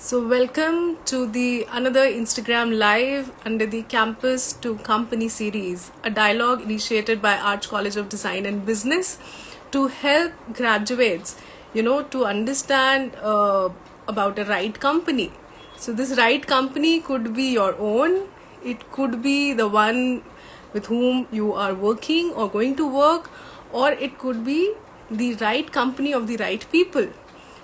So welcome to the another Instagram live under the Campus to Company series, a dialogue initiated by Arch College of Design and Business to help graduates, to understand about a right company. So this right company could be your own, it could be the one with whom you are working or going to work, or it could be the right company of the right people.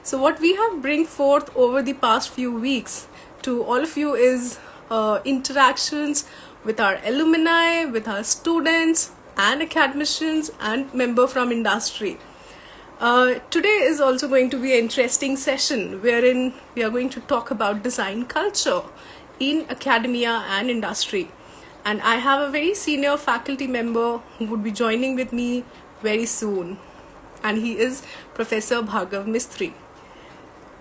So what we have bring forth over the past few weeks to all of you is interactions with our alumni, with our students and academicians and member from industry. Today is also going to be an interesting session wherein we are going to talk about design culture in academia and industry. And I have a very senior faculty member who would be joining with me very soon. And he is Professor Bhargav Mistry.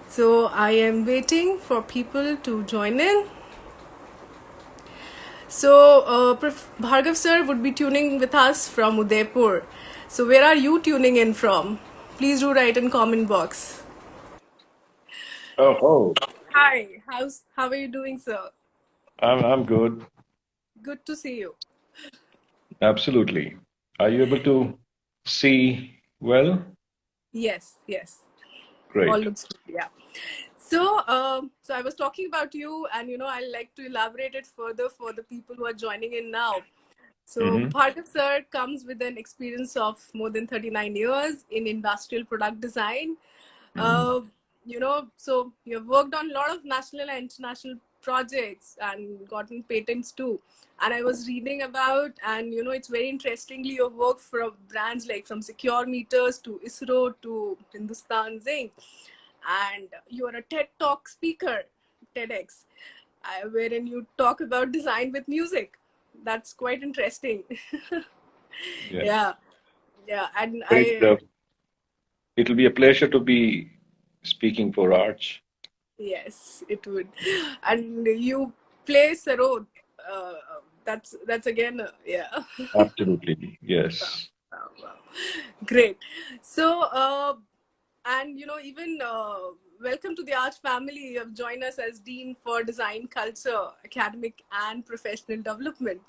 So I am waiting for people to join in. So Bhargav sir would be tuning with us from Udaipur. So where are you tuning in from? Please do write in comment box. Oh, Hi, how are you doing, sir? I'm good. Good to see you. Absolutely. Are you able to see well? Yes. All Great. looks good. Yeah. So I was talking about you, and I like to elaborate it further for the people who are joining in now. So Mm-hmm. Bhargav sir comes with an experience of more than 39 years in industrial product design. Mm-hmm. So you have worked on a lot of national and international projects and gotten patents too. And I was reading about, and it's very interestingly your work for brands like from Secure Meters to ISRO to Hindustan Zinc. And you are a TED Talk speaker, TEDx, wherein you talk about design with music. That's quite interesting. Yes. Yeah, yeah. And Great. I, It'll be a pleasure to be speaking for Arch. yes, it would. And you play Sarod. Uh, that's again, yeah. Absolutely. Yes. Wow. Great. So, and even welcome to the Arch family. You have joined us as Dean for Design Culture, Academic and Professional Development.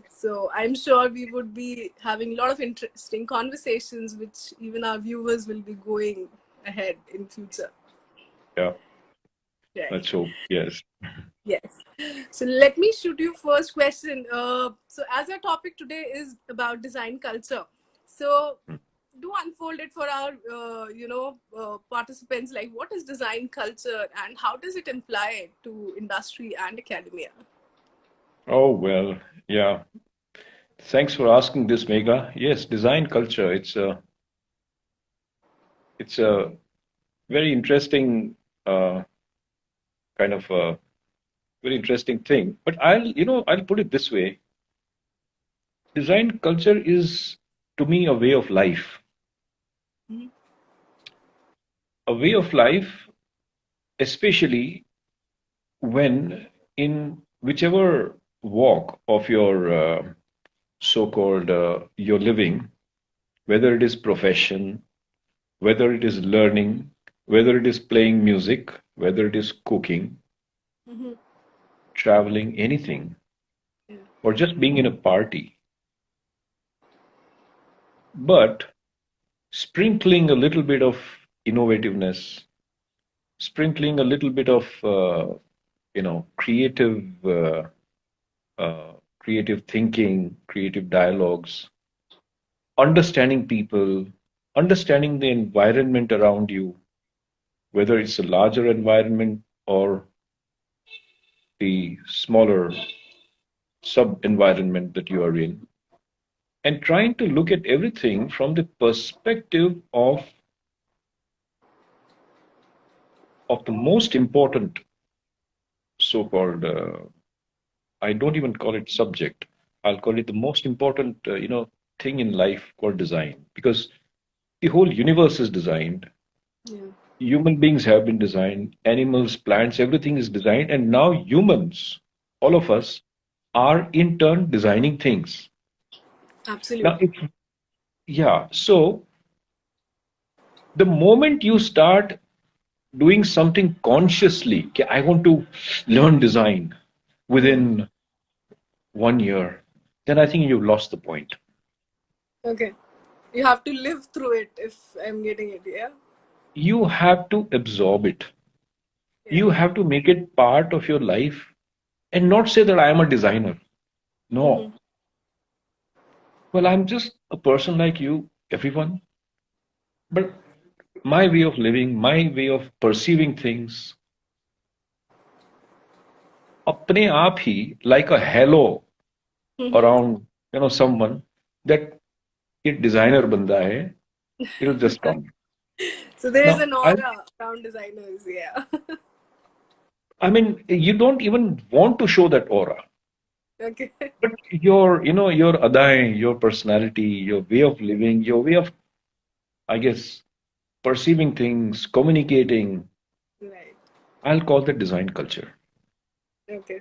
So I'm sure we would be having a lot of interesting conversations, which even our viewers will be going ahead in future. Yeah. Right. Let's hope. Yes. Yes. So let me shoot you first question. So as our topic today is about design culture, so do unfold it for our participants. Like, what is design culture and how does it apply to industry and academia? Oh, well, yeah. Thanks for asking this, Megha. Yes, design culture. It's a very interesting kind of very interesting thing. But I'll put it this way. Design culture is, to me, a way of life. Mhm. A way of life, especially when in whichever walk of your so-called your living, whether it is profession, whether it is learning, whether it is playing music, whether it is cooking, Mhm. traveling, anything, Yeah. or just being in a party, but sprinkling a little bit of innovativeness, sprinkling a little bit of creative creative thinking, creative dialogues, understanding people, understanding the environment around you, whether it's a larger environment or the smaller sub environment that you are in, and trying to look at everything from the perspective of the most important so-called I don't even call it subject. I'll call it the most important thing in life called design, because the whole universe is designed. Yeah. Human beings have been designed, animals, plants, everything is designed, and now humans, all of us, are in turn designing things. Now, Absolutely. it's, yeah, so the moment you start doing something consciously, okay, I want to learn design within 1 year, then I think you've lost the point. Okay. You have to live through it if I'm getting it, yeah? You have to absorb it. Yeah. You have to make it part of your life and not say that I am a designer. No. Mm-hmm. Well, I'm just a person like you, everyone. But my way of living, my way of perceiving things, अपने आप ही like a halo Mm-hmm. around, someone that it designer banda hai, it'll just come. So there's Now, an aura around designers, yeah. I mean, you don't even want to show that aura, Okay. but your adai, your personality, your way of living, your way of, I guess, perceiving things, communicating, Right. I'll call that design culture. Okay.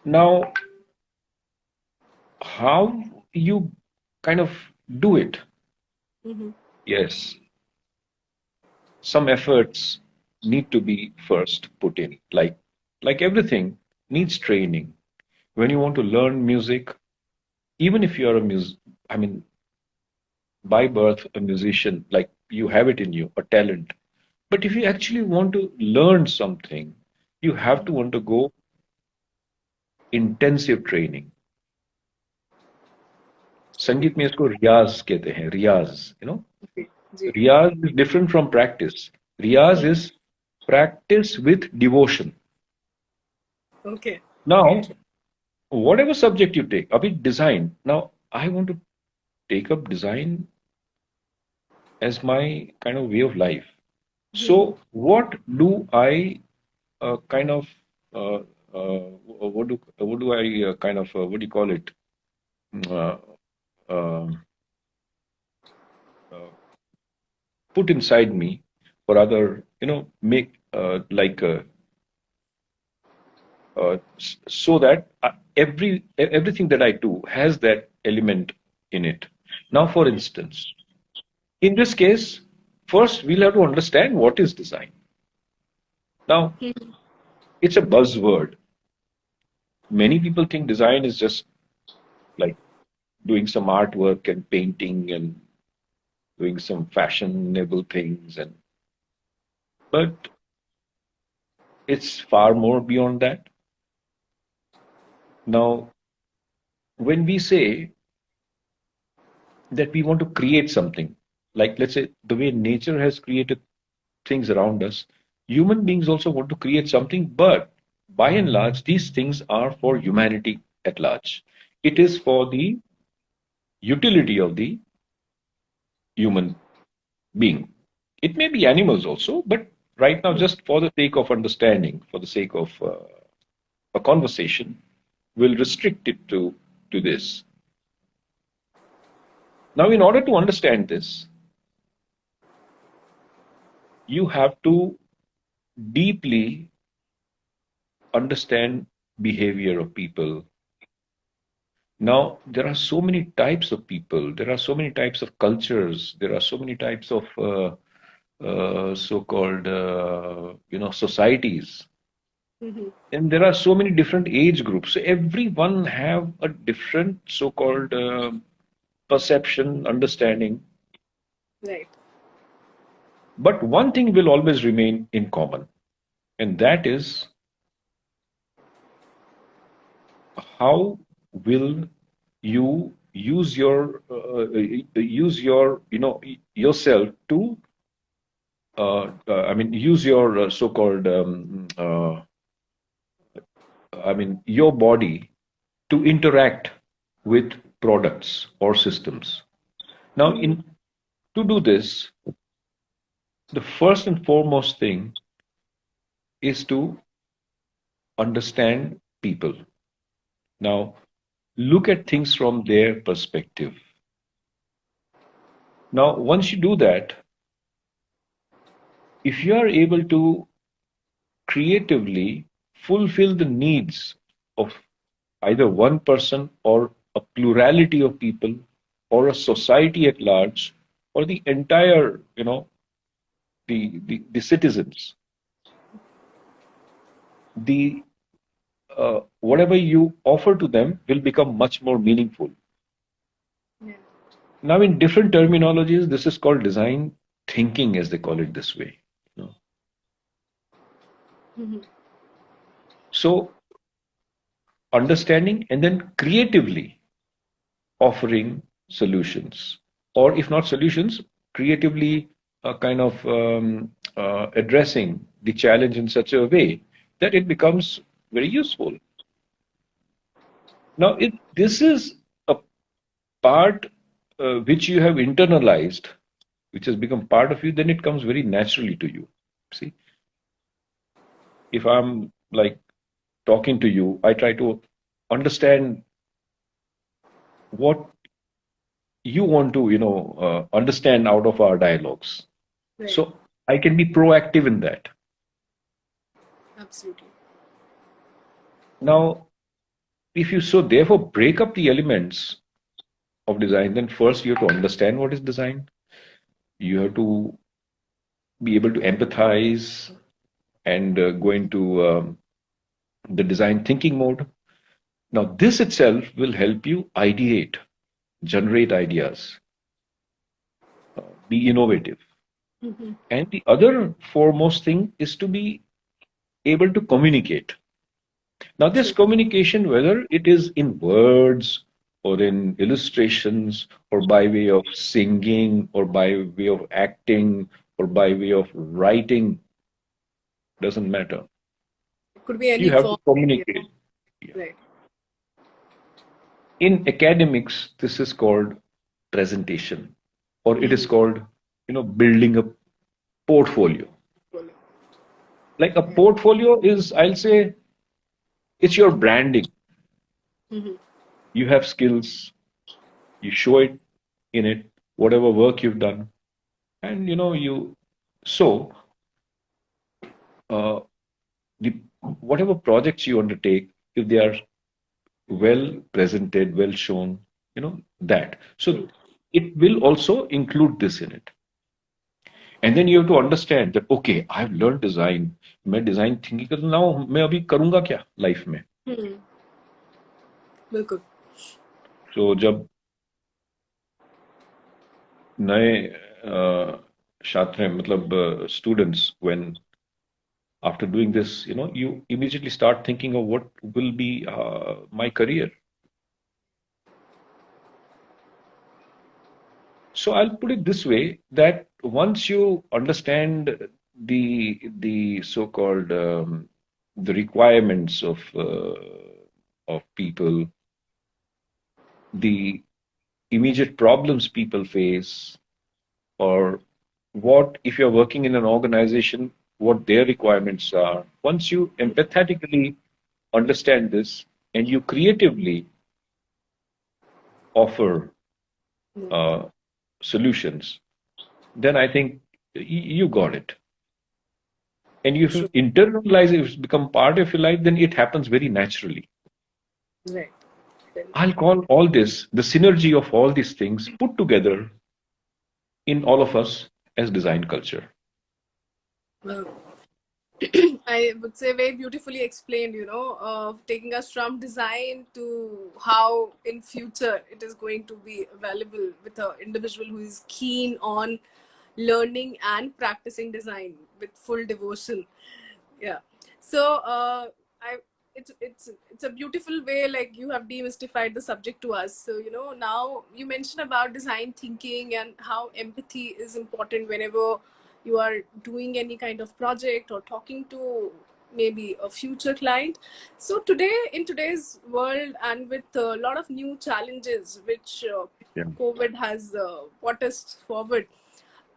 Now, how you kind of do it? Mm-hmm. Yes, some efforts need to be first put in. Like everything needs training. When you want to learn music, even if you're I mean, by birth a musician, like you have it in you, a talent. But if you actually want to learn something, you have to undergo intensive training. संगीत में इसको रियाज कहते हैं, रियाज. Okay. Ji. Riyaz is different from practice. Riyaz is practice with devotion. Okay. Now, whatever subject you take, abhi design. Now, I want to take up design as my kind of way of life. Mm-hmm. So, what do I kind of uh, what do I kind of what do you call it? Uh, um uh, Put inside me for other, make like so that everything that I do has that element in it. Now, for instance, in this case, first we'll have to understand what is design. Now, it's a buzzword. Many people think design is just like doing some artwork and painting and doing some fashionable things, and but it's far more beyond that. Now, when we say that we want to create something, like let's say the way nature has created things around us, human beings also want to create something, but by and large, these things are for humanity at large. It is for the utility of the human being. It may be animals also, but right now, just for the sake of understanding, for the sake of a conversation, we'll restrict it to this. Now, in order to understand this, you have to deeply understand behavior of people. Now, there are so many types of people, there are so many types of cultures, there are so many types of so-called, societies. Mm-hmm. And there are so many different age groups. So everyone have a different so-called perception, understanding. Right. But one thing will always remain in common, and that is how will you use your yourself to I mean use your so-called I mean your body to interact with products or systems. Now, Mm-hmm. in to do this, the first and foremost thing is to understand people. Now, look at things from their perspective. Now, once you do that, if you are able to creatively fulfill the needs of either one person or a plurality of people, or a society at large, or the entire, you know, the citizens, the whatever you offer to them will become much more meaningful. Yeah. Now, in different terminologies, this is called design thinking, as they call it this way. You know. Mm-hmm. So, understanding and then creatively offering solutions, or if not solutions, creatively kind of addressing the challenge in such a way that it becomes very useful. Now, if this is a part which you have internalized, which has become part of you, then it comes very naturally to you. See, if I'm like talking to you, I try to understand what you want to, understand out of our dialogues. Right. So I can be proactive in that. Absolutely. Now, if you so therefore break up the elements of design, then first you have to understand what is design. You have to be able to empathize and go into the design thinking mode. Now, this itself will help you ideate, generate ideas, be innovative. Mm-hmm. And the other foremost thing is to be able to communicate. Now, this True. communication, whether it is in words or in illustrations or by way of singing or by way of acting or by way of writing, doesn't matter. It could be You any have to form. Yeah. communicate. Yeah. Right. In academics, this is called presentation, or it is Mm-hmm. called, building a portfolio. Like a portfolio is, I'll say, it's your branding. Mm-hmm. You have skills, you show it in it, whatever work you've done, and so uh, the whatever projects you undertake, if they are well presented, well shown, that. So it will also include this in it. And then you have to understand that okay, I've learned design. मैं design thinking कर now मैं अभी करूंगा क्या life में. हम्म. बिल्कुल. So जब नए छात्र मतलब students, when after doing this, you immediately start thinking of what will be my career. So I'll put it this way, that once you understand the so-called the requirements of people, the immediate problems people face, or what if you're working in an organization, what their requirements are. Once you empathetically understand this and you creatively offer Yeah. uh, solutions, then I think you got it. And if you True. internalize it, if it's become part of your life, then it happens very naturally. Right. Very true. I'll call all this the synergy of all these things put together in all of us as design culture. Well, I would say very beautifully explained, taking us from design to how in future it is going to be available with an individual who is keen on learning and practicing design with full devotion. Yeah. So I it's a beautiful way, like you have demystified the subject to us. So now you mentioned about design thinking and how empathy is important whenever you are doing any kind of project or talking to maybe a future client. So today, in today's world, and with a lot of new challenges which Yeah. COVID has brought us forward,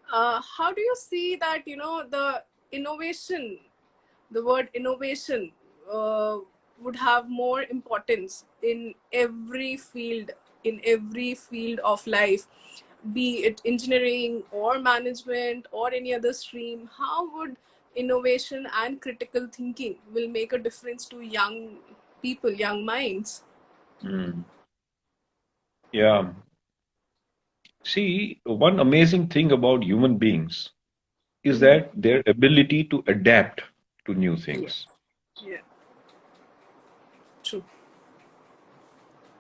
how do you see that the innovation, the word innovation, would have more importance in every field of life, be it engineering or management or any other stream? How would innovation and critical thinking will make a difference to young people, young minds? Mm. Yeah. See, one amazing thing about human beings is that their ability to adapt to new Yes. things. Yeah. True.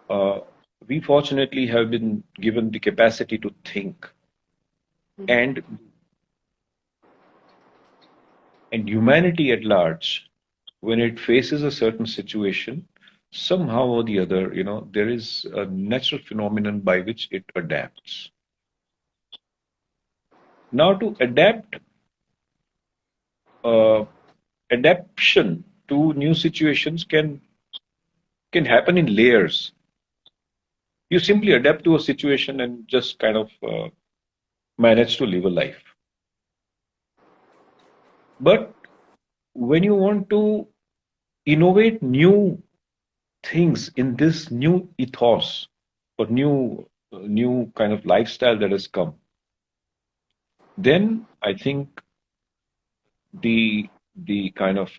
Uh, we fortunately have been given the capacity to think, and humanity at large, when it faces a certain situation, somehow or the other, there is a natural phenomenon by which it adapts. Now, to adapt, uh, adaptation to new situations can happen in layers. You simply adapt to a situation and just kind of manage to live a life. But when you want to innovate new things in this new ethos or new kind of lifestyle that has come, then I think the the kind of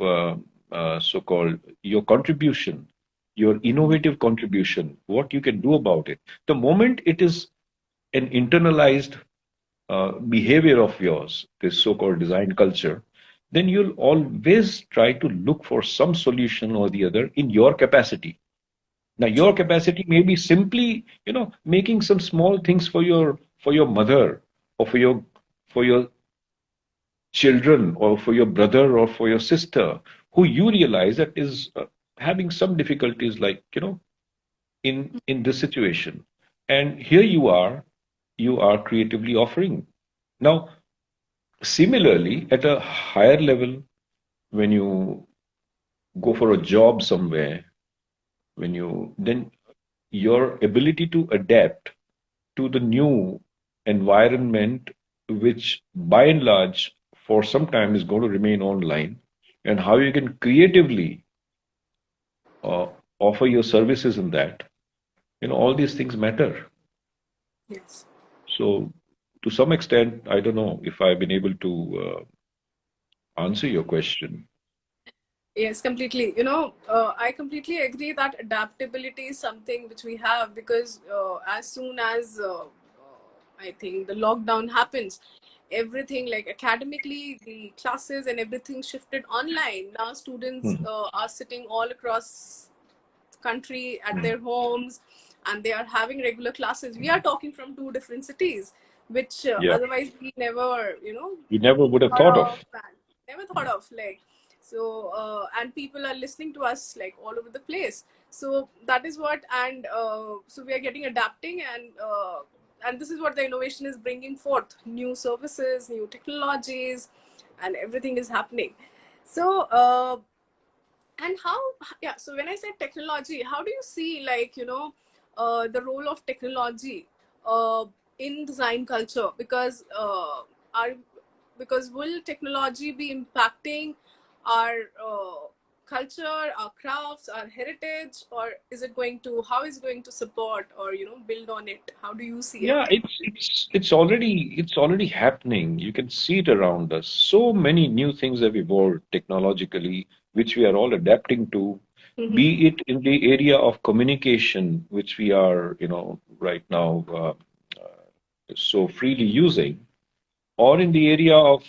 so-called your contribution, your innovative contribution, what you can do about it, the moment it is an internalized behavior of yours, this so-called design culture, then you'll always try to look for some solution or the other in your capacity. Now, your True. capacity may be simply, making some small things for your mother, or for your children, or for your brother, or for your sister, who you realize that is having some difficulties, like, in this situation. And here you are creatively offering. Now, similarly, at a higher level, when you go for a job somewhere, then your ability to adapt to the new environment, which by and large for some time is going to remain online, and how you can creatively uh, offer your services in that, all these things matter. Yes. So, to some extent, I don't know if I've been able to answer your question. Yes, completely. I completely agree that adaptability is something which we have because as soon as I think the lockdown happens, everything like academically, the classes and everything shifted online. Now students Hmm. are sitting all across country at Hmm. their homes and they are having regular classes. We are talking from two different cities, which Yeah, otherwise we never, we never would have thought thought of. of and never thought of like so and people are listening to us like all over the place, so that is what. And so we are getting adapting, and this is what the innovation is bringing forth: new services, new technologies, and everything is happening. So and how, yeah, so when I say technology, how do you see like the role of technology uh, in design culture? Because are because will technology be impacting our culture, our crafts, our heritage, or is it going to, how is it going to support or build on it? How do you see it? Yeah, it's already happening. You can see it around us. So many new things have evolved technologically, which we are all adapting to, Mm-hmm. be it in the area of communication, which we are, right now so freely using, or in the area of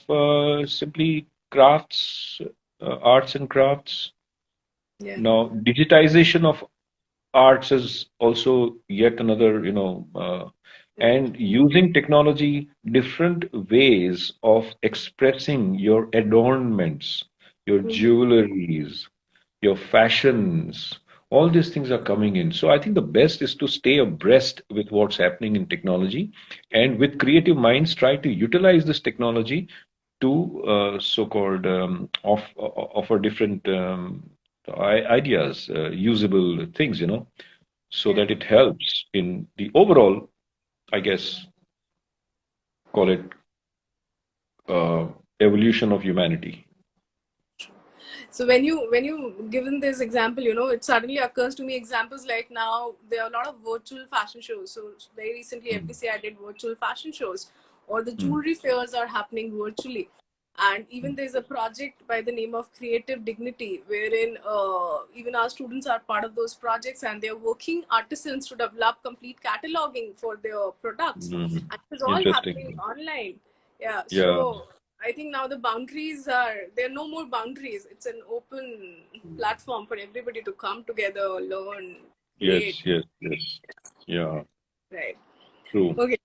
simply crafts, arts and crafts. Yeah. Now, digitization of arts is also yet another, Right. and using technology, different ways of expressing your adornments, your Mm-hmm. jewelries, your fashions, all these things are coming in. So I think the best is to stay abreast with what's happening in technology, and with creative minds, try to utilize this technology to so-called offer different ideas, usable things, so Yeah. that it helps in the overall, I guess, call it uh, evolution of humanity. So when you given this example, it suddenly occurs to me examples like now there are a lot of virtual fashion shows. So very recently Mm. FBCI did virtual fashion shows, or the Mm. jewelry fairs are happening virtually. And even Mm. there's a project by the name of Creative Dignity, wherein even our students are part of those projects, and they're working artisans to develop complete cataloging for their products, Mm. and it's all happening Interesting. online. Yeah, Yeah. so I think now the boundaries there are no more boundaries. It's an open platform for everybody to come together, learn, Yes, create. yes, yes. Yeah, Right. true. Okay.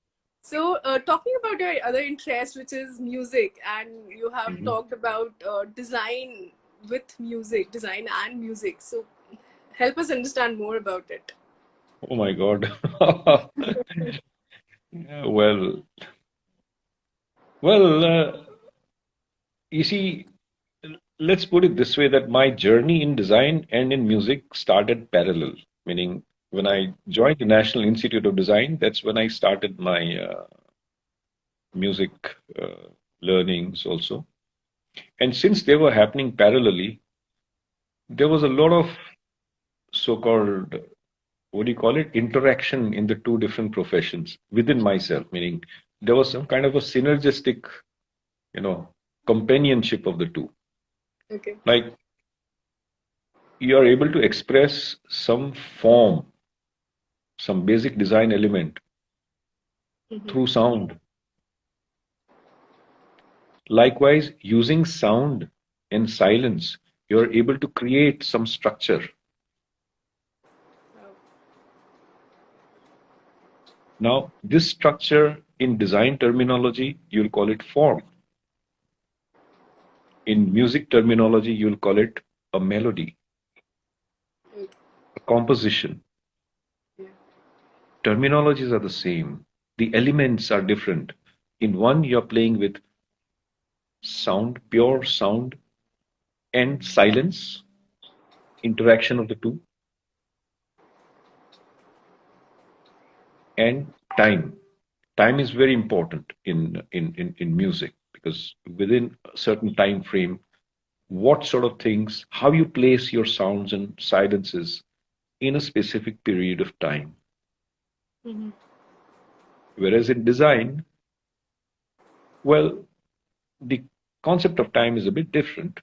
So, talking about your other interest, which is music, and you have Mhm. talked about design with music, design and music. So, help us understand more about it. Oh my God. Yeah, you see, let's put it this way that my journey in design and in music started parallel. Meaning, when Okay. I joined the National Institute of Design, that's when I started my music uh, learnings also. And since they were happening parallelly, there was a lot of so-called, what do you call it, interaction in the two different professions within myself, meaning there was some kind of a synergistic, you know, companionship of the two. Okay. Like you are able to express some form, some basic design element Mm-hmm. through sound. Likewise, using sound and silence, you are able to create some structure. Now, this structure in design terminology, you'll call it form. In music terminology, you'll call it a melody, Okay. a composition. Yeah. Terminologies are the same. The elements are different. In one, you're playing with sound, pure sound, and silence, interaction of the two, and time. Time is very important in music because within a certain time frame, what sort of things, how you place your sounds and silences in a specific period of time. Mm-hmm. Whereas in design, well, the concept of time is a bit different.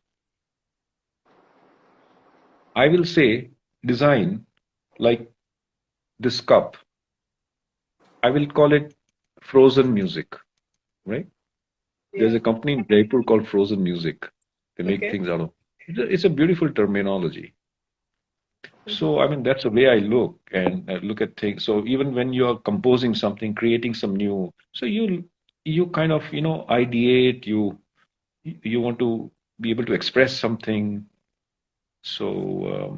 I will say design, like this cup, I will call it frozen music, right? There's Yeah. a company in Jaipur called Frozen Music. They make Okay. things out of. It's a beautiful terminology. Mm-hmm. So I mean that's the way I look and look at things. So even when you're composing something, creating some new, so you kind of ideate. You want to be able to express something. So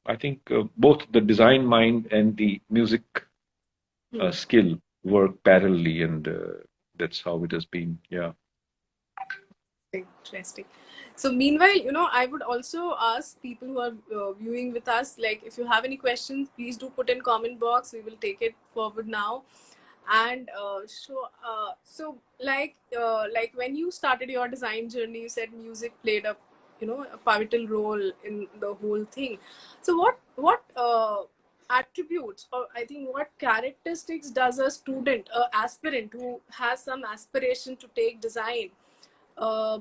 I think both the design mind and the music skill work parallelly, and that's how it has been. Yeah. Interesting. So, meanwhile, I would also ask people who are viewing with us, like, if you have any questions, please do put in comment box. We will take it forward now. And like when you started your design journey, you said music played a pivotal role in the whole thing. So, what attributes, or I think what characteristics does a student, a aspirant who has some aspiration to take design? uh,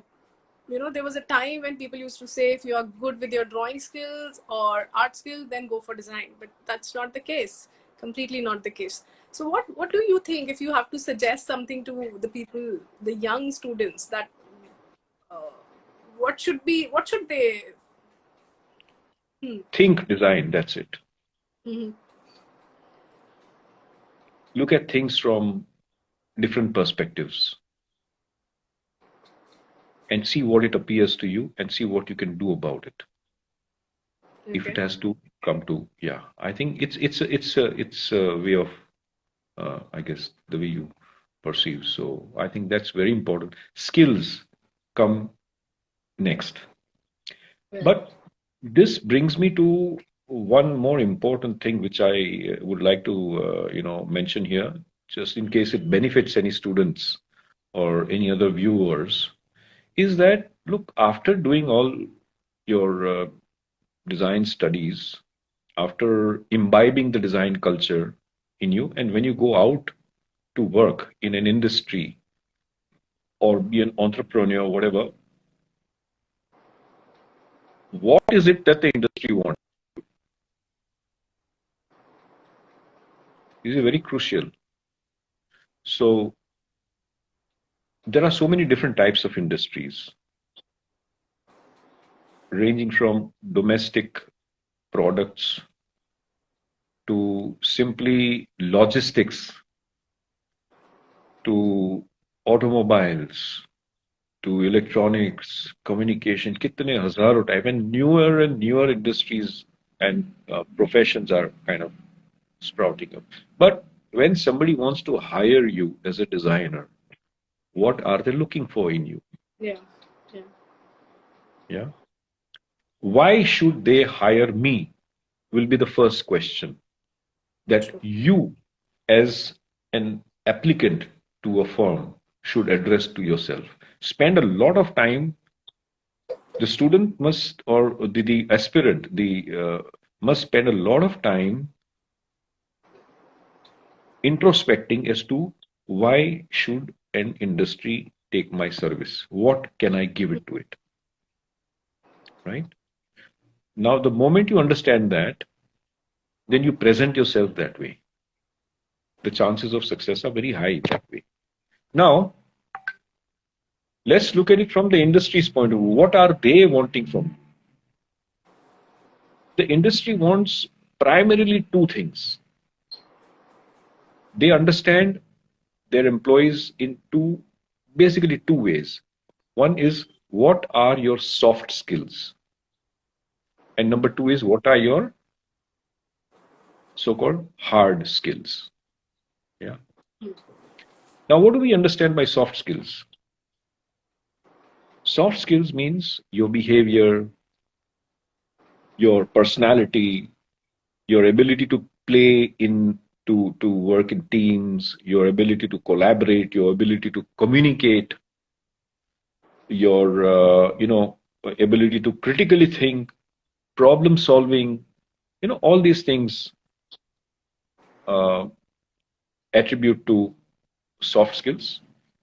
there was a time when people used to say if you are good with your drawing skills or art skills, then go for design. But that's not the case. Completely not the case. So what do you think, if you have to suggest something to the people, the young students, that uh, what should they? Hmm. Think design, that's it. Mm-hmm. Look at things from different perspectives and see what it appears to you and see what you can do about it. If it Okay. has to come to, yeah, I think it's a way of, I guess, the way you perceive. So I think that's very important. Skills come next. Right. But this brings me to one more important thing, which I would like to, mention here, just in case it benefits any students or any other viewers, is that look, after doing all your design studies, after imbibing the design culture in you, and when you go out to work in an industry or be an entrepreneur, whatever, what is it that the industry wants? This is very crucial. So there are so many different types of industries, ranging from domestic products to simply logistics to automobiles to electronics, communication, kitne hazaro type, and newer industries and professions are kind of sprouting up. But when somebody wants to hire you as a designer, what are they looking for in you? Yeah. Yeah. Yeah. Why should they hire me? Will be the first question that True. you, as an applicant to a firm, should address to yourself. Spend a lot of time. The student must, or the aspirant, the must spend a lot of time introspecting as to why should an industry take my service? What can I give it to it? Right? Now, the moment you understand that, then you present yourself that way. The chances of success are very high that way. Now, let's look at it from the industry's point of view. What are they wanting from you? The industry wants primarily two things. They understand their employees in basically two ways. One is what are your soft skills? And number two is what are your so-called hard skills? Yeah. Now, what do we understand by soft skills? Soft skills means your behavior, your personality, your ability to play in to work in teams, your ability to collaborate, your ability to communicate, your ability to critically think, problem solving, all these things uh, attribute to soft skills.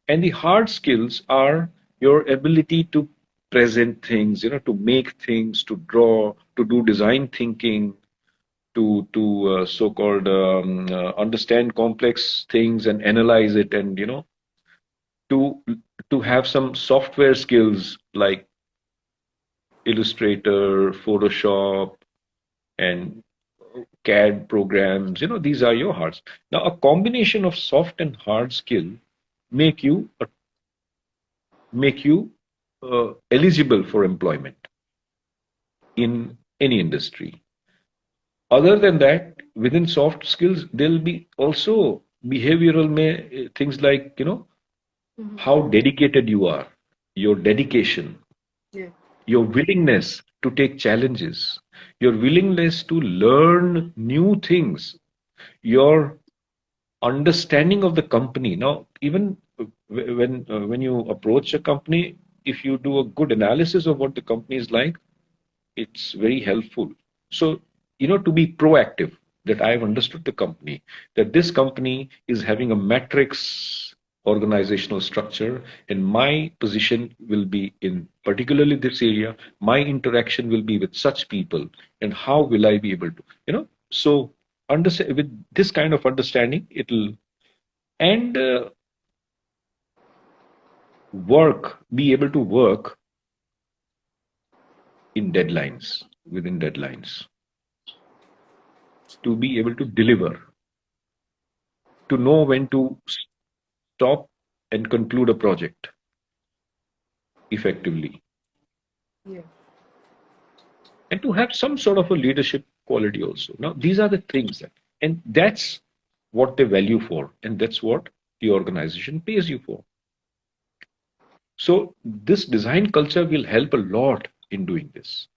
And the hard skills are your ability to present things, to make things, to draw, to do design thinking, to so-called understand complex things and analyze it, and to to have some software skills like Illustrator, Photoshop, and CAD programs. These are your hards. Now, a combination of soft and hard skill make you eligible for employment in any industry. Other than that, within soft skills, there'll be also behavioral things like how dedicated you are, your dedication, Yeah. your willingness to take challenges, your willingness to learn new things, your understanding of the company. Now, even when you approach a company, if you do a good analysis of what the company is like, it's very helpful. So, to be proactive, that I've understood the company, that this company is having a matrix organizational structure, and my position will be in particularly this area. My interaction will be with such people, and how will I be able to, so understand with this kind of understanding, it'll and be able to work in deadlines, within deadlines, to be able to deliver, to know when to stop and conclude a project effectively, Yeah. and to have some sort of a leadership quality also. Now, these are the things and that's what they value for, and that's what the organization pays you for. So, this design culture will help a lot in doing this.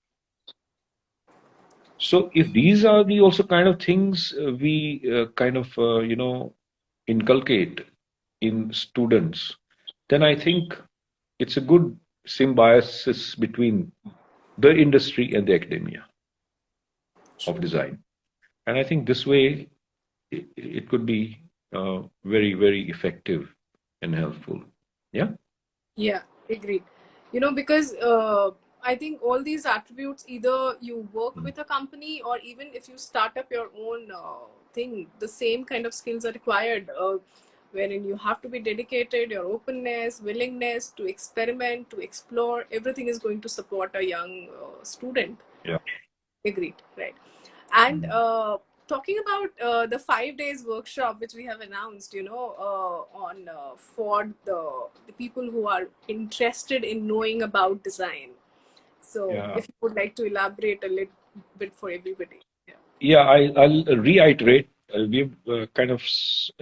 So, if these are the also kind of things we kind of inculcate in students, then I think it's a good symbiosis between the industry and the academia of True. design. And I think this way it could be very, very effective and helpful. Yeah. Yeah, agreed. Because I think all these attributes, either you work Mm. with a company or even if you start up your own thing, the same kind of skills are required. wherein you have to be dedicated, your openness, willingness to experiment, to explore, everything is going to support a young student. Yeah. Agreed, right? And Mm. talking about the 5 days workshop which we have announced, on for the people who are interested in knowing about design. So, Yeah. if you would like to elaborate a little bit for everybody. Yeah. Yeah, I'll reiterate. We've kind of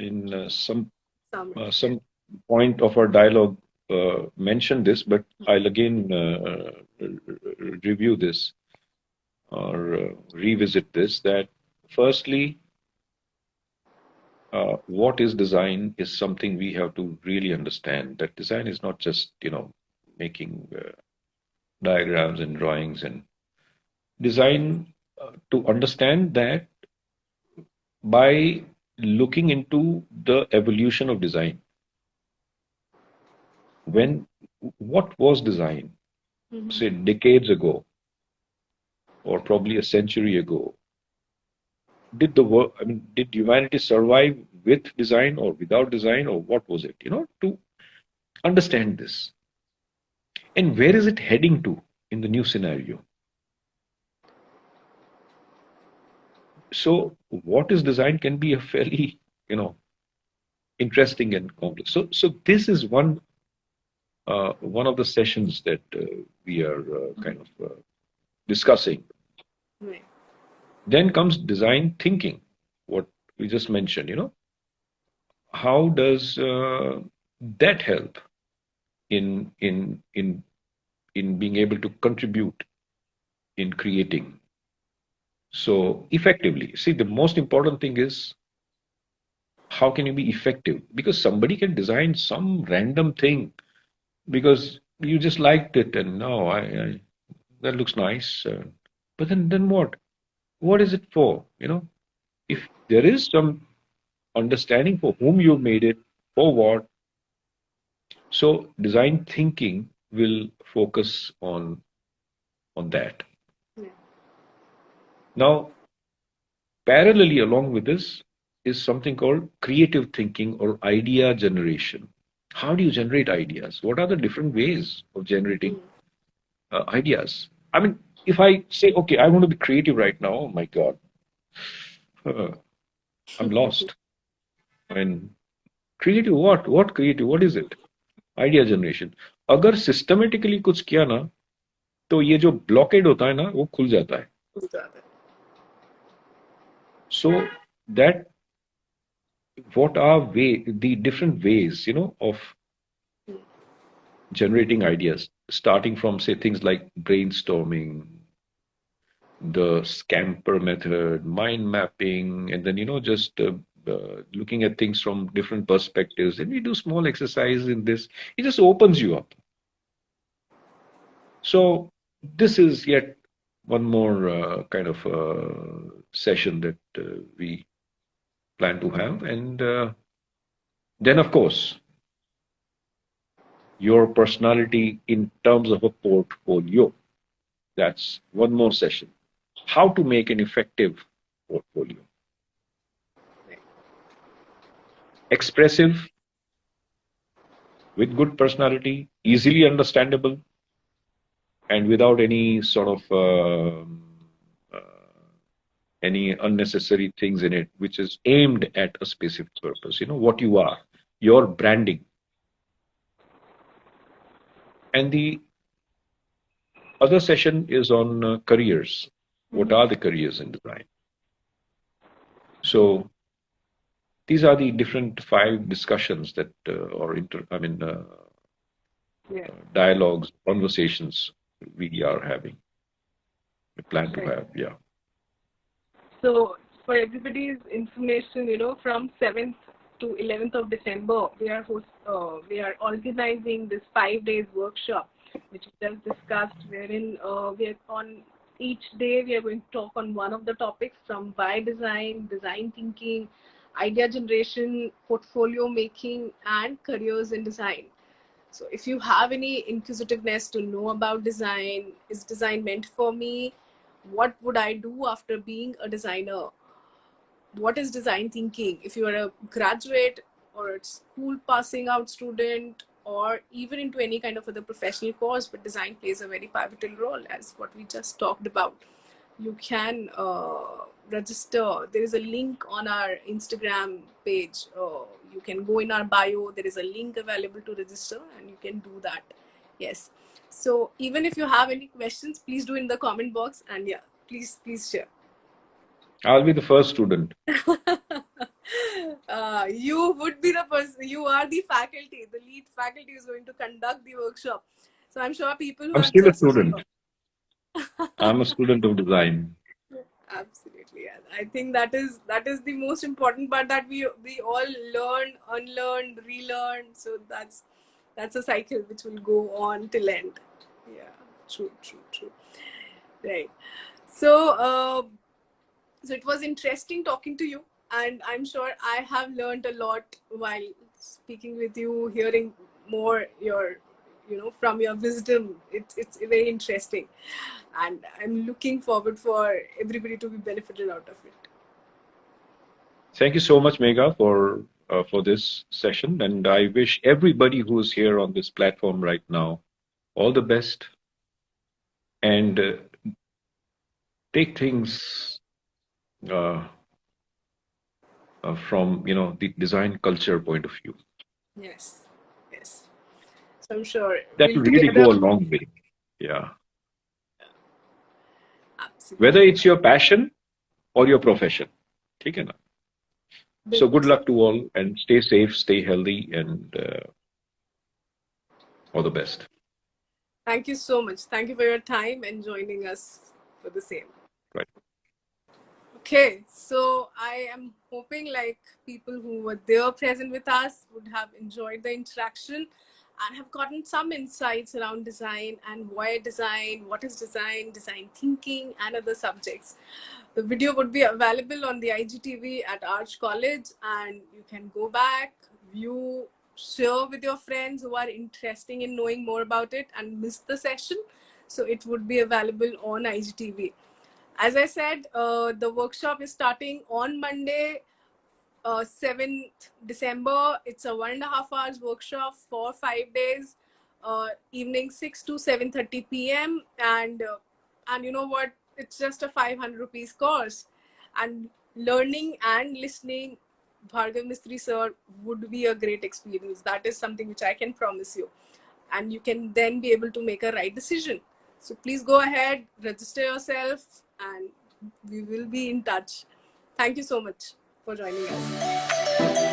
in Summary. Yeah. some point of our dialogue mentioned this, but I'll again review this or revisit this. That firstly, what is design is something we have to really understand. That design is not just making diagrams and drawings and design. To understand that by looking into the evolution of design, when what was design, say Mm-hmm. decades ago or probably a century ago, did the work, I mean, did humanity survive with design or without design, or what was it? To understand this, and where is it heading to in the new scenario? So what is design can be a fairly interesting and complex. So this is one of the sessions that we are kind of discussing. Right. Then comes design thinking, what we just mentioned. How does that help in in in in being able to contribute in creating so effectively? See, the most important thing is how can you be effective? Because somebody can design some random thing because you just liked it and no, I that looks nice. But then what? What is it for? If there is some understanding for whom you made it, for what, so design thinking will focus on that. Yeah. Now, parallelly along with this is something called creative thinking or idea generation. How do you generate ideas? What are the different ways of generating ideas? I mean, if I say, okay, I want to be creative right now, oh my God, uh, I'm lost. I mean, creative what? What creative? What is it? Idea generation अगर systematically कुछ किया ना तो ये जो blockade होता है ना वो खुल जाता है so that what are the different ways of generating ideas starting from say things like brainstorming, the scamper method, mind mapping, and then just looking at things from different perspectives, and we do small exercises in this. It just opens you up. So this is yet one more kind of session that we plan to have, and then of course your personality in terms of a portfolio. That's one more session. How to make an effective portfolio. Expressive, with good personality, easily understandable, and without any sort of any unnecessary things in it, which is aimed at a specific purpose. What you are, your branding. And the other session is on careers. What are the careers in design? So these are the different 5 discussions that, Yeah. dialogues, conversations we are having. We plan to Right. have, yeah. So, for everybody's information, from 7th to 11th of December, we are organizing this 5 days workshop, which we just discussed, wherein we are on each day we are going to talk on one of the topics from why design, design thinking, idea generation, portfolio making, and careers in design. So, if you have any inquisitiveness to know about design, is design meant for me? What would I do after being a designer? What is design thinking? If you are a graduate, or a school passing out student, or even into any kind of other professional course, but design plays a very pivotal role, as what we just talked about. You can register. There is a link on our Instagram page. You can go in our bio. There is a link available to register, and you can do that. Yes. So even if you have any questions, please do in the comment box, and yeah, please share. I'll be the first student. You would be the person. You are the faculty. The lead faculty is going to conduct the workshop. So I'm sure people who I'm have still a just student. I'm a student of design. absolutely, yeah. I think that is the most important part, that we all learn, unlearn, relearn. So that's a cycle which will go on till end. Yeah, true. Right. So so it was interesting talking to you, and I'm sure I have learned a lot while speaking with you, hearing more your from your wisdom. It's very interesting, and I'm looking forward for everybody to be benefited out of it. Thank you so much, Megha, for this session, and I wish everybody who is here on this platform right now all the best, and take things uh, from the design culture point of view. Yes. So I'm sure That we'll will really together. go a long way. Yeah, Absolutely. whether it's your passion or your profession. ठीक है ना? So good luck to all, and stay safe, stay healthy, and all the best. Thank you so much. Thank you for your time and joining us for the same. Right. Okay, so I am hoping like people who were there present with us would have enjoyed the interaction and have gotten some insights around design and why design, what is design, design thinking, and other subjects. The video would be available on the IGTV at Arch College, and you can go back, view, share with your friends who are interested in knowing more about it and miss the session. So it would be available on IGTV. As I said, the workshop is starting on Monday, 7th December. It's a 1.5 hours workshop for 5 days, evening 6 to 7:30 p.m. And you know what? It's just a 500 rupees course, and learning and listening Bhargav Mistry sir would be a great experience. That is something which I can promise you, and you can then be able to make a right decision. So please go ahead, register yourself, and we will be in touch. Thank you so much for joining us.